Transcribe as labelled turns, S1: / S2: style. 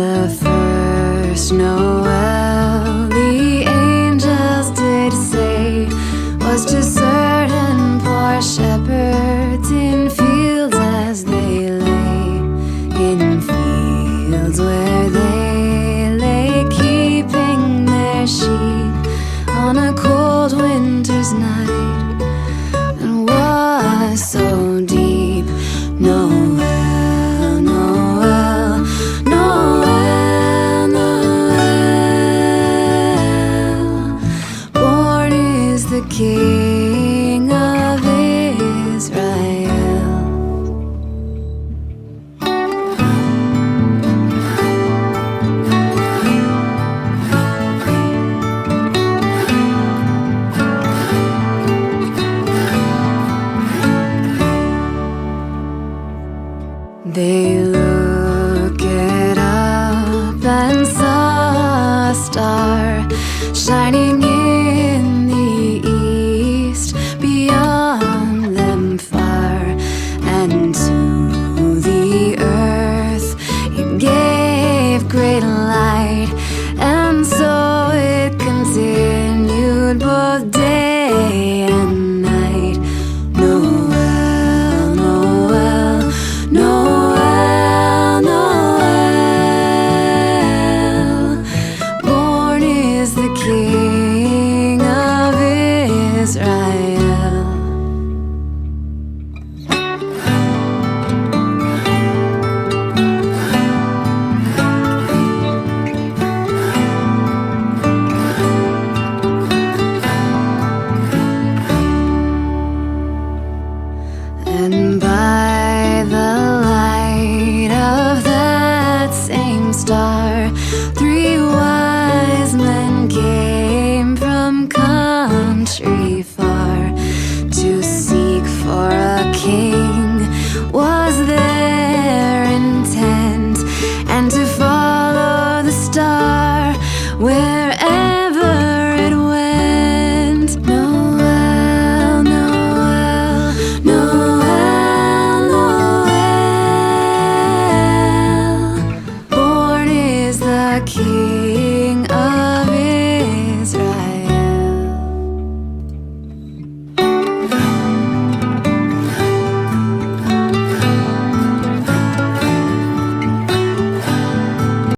S1: The first Noel the angels did say was to certain poor shepherds in fields as they lay, in fields where they lay keeping their sheep on a cold winter's night, and was so deep. Noel, Noel, Noel, Noel. Born is the King of Israel. They looked up and saw a star shining in the east, beyond them far, and to the earth it gave great light, and so it continued both day and night. Noel, Noel, Noel, Noel. Born is the King of Israel. And by the light of that same star, 3 wise men came from country far, to seek for a king was their intent, and to follow the star wherever it went. Noel, Noel, Noel, Noel. Born is the King